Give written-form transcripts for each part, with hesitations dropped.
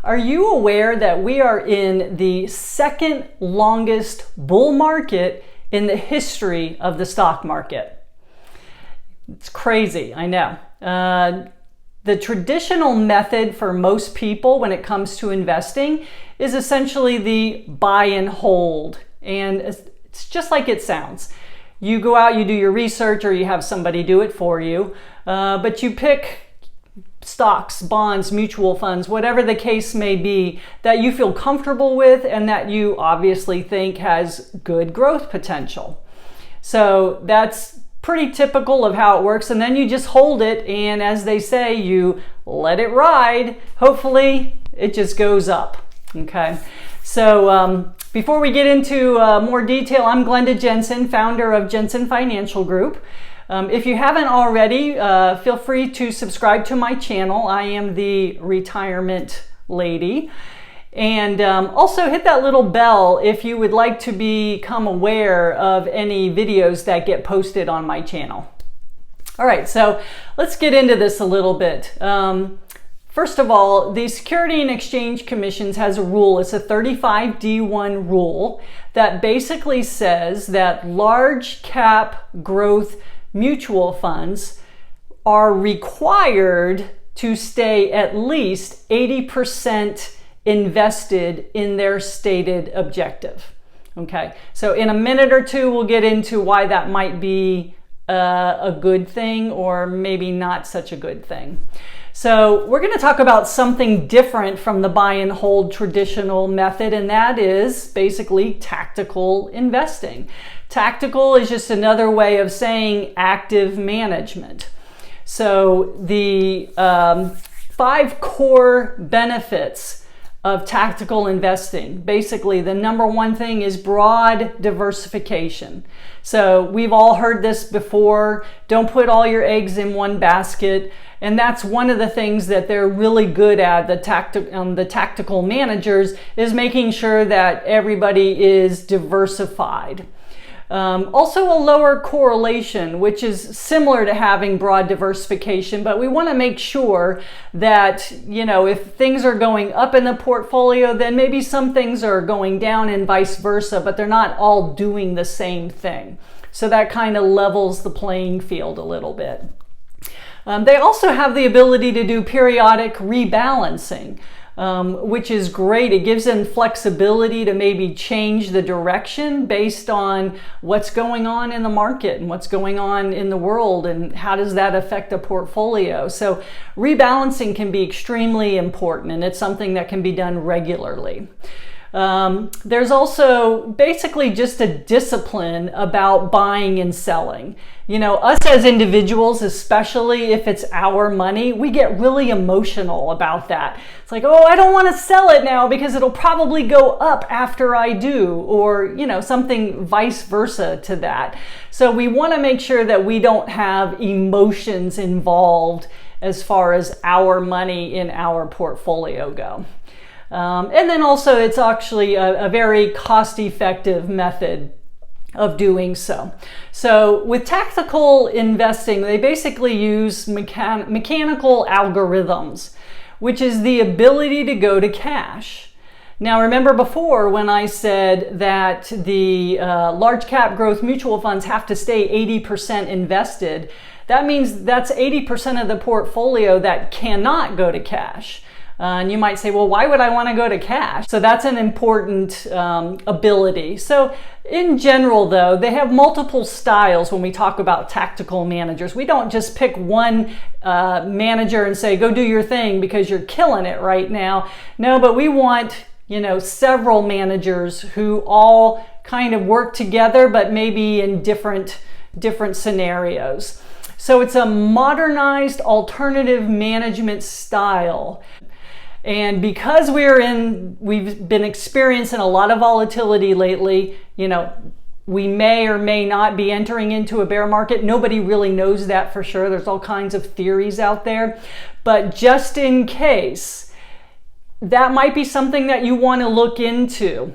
Are you aware that we are in the second longest bull market in the history of the stock market? It's crazy, I know. The traditional method for most people when it comes to investing is essentially the buy and hold. And it's just like it sounds. You go out, you do your research, or you have somebody do it for you, but you pick stocks, bonds, mutual funds, whatever the case may be, that you feel comfortable with and that you obviously think has good growth potential. So that's pretty typical of how it works, and then you just hold it, and as they say, you let it ride. Hopefully it just goes up. Okay, so before we get into more detail, I'm Glenda Jensen, founder of Jensen Financial Group. If you haven't already, feel free to subscribe to my channel. I am the retirement lady. And also hit that little bell if you would like to become aware of any videos that get posted on my channel. All right, so let's get into this a little bit. First of all, the Securities and Exchange Commission has a rule. It's a 35D1 rule that basically says that large cap growth mutual funds are required to stay at least 80% invested in their stated objective. Okay, so in a minute or two, we'll get into why that might be a good thing or maybe not such a good thing. So we're going to talk about something different from the buy and hold traditional method, and that is basically tactical investing. Tactical is just another way of saying active management. So the 5 core benefits of tactical investing. Basically, the number one thing is broad diversification. So we've all heard this before. Don't put all your eggs in one basket. And that's one of the things that they're really good at, the tactical managers, is making sure that everybody is diversified. Also a lower correlation, which is similar to having broad diversification, but we want to make sure that, you know, if things are going up in the portfolio, then maybe some things are going down and vice versa, but they're not all doing the same thing. So that kind of levels the playing field a little bit. They also have the ability to do periodic rebalancing, which is great. It gives them flexibility to maybe change the direction based on what's going on in the market and what's going on in the world and how does that affect a portfolio. So rebalancing can be extremely important, and it's something that can be done regularly. There's also basically just a discipline about buying and selling. You know, us as individuals, especially if it's our money, we get really emotional about that. It's like, oh, I don't want to sell it now because it'll probably go up after I do, or, you know, something vice versa to that. So we want to make sure that we don't have emotions involved as far as our money in our portfolio go. And then also it's actually a very cost-effective method of doing so. So with tactical investing, they basically use mechanical algorithms, which is the ability to go to cash. Now remember before when I said that the large cap growth mutual funds have to stay 80% invested, that means that's 80% of the portfolio that cannot go to cash. And you might say, well, why would I want to go to cash? So that's an important ability. So in general, though, they have multiple styles when we talk about tactical managers. We don't just pick one manager and say, go do your thing because you're killing it right now. No, but we want, you know, several managers who all kind of work together, but maybe in different scenarios. So it's a modernized alternative management style. And because we've been experiencing a lot of volatility lately, you know, we may or may not be entering into a bear market. Nobody really knows that for sure. There's all kinds of theories out there. But just in case, that might be something that you want to look into.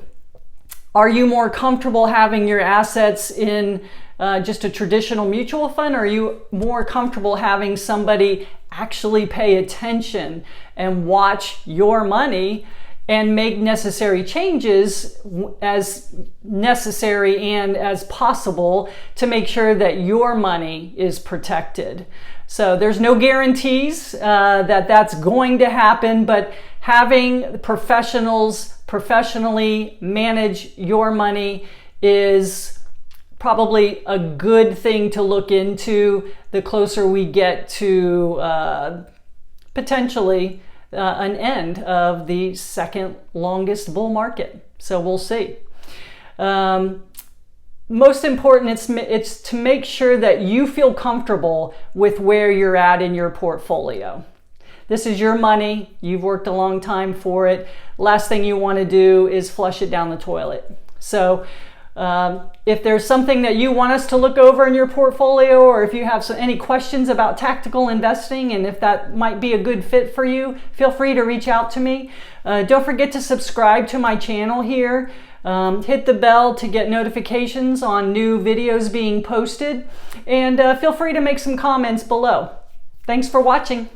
Are you more comfortable having your assets in just a traditional mutual fund, or are you more comfortable having somebody actually pay attention and watch your money and make necessary changes as necessary and as possible to make sure that your money is protected. So there's no guarantees that that's going to happen, but having professionals professionally manage your money is probably a good thing to look into the closer we get to potentially an end of the second longest bull market. So we'll see. Most important, it's to make sure that you feel comfortable with where you're at in your portfolio. This is your money. You've worked a long time for it. Last thing you want to do is flush it down the toilet. So if there's something that you want us to look over in your portfolio, or if you have any questions about tactical investing and if that might be a good fit for you, feel free to reach out to me. Don't forget to subscribe to my channel here. Hit the bell to get notifications on new videos being posted, and feel free to make some comments below. Thanks for watching.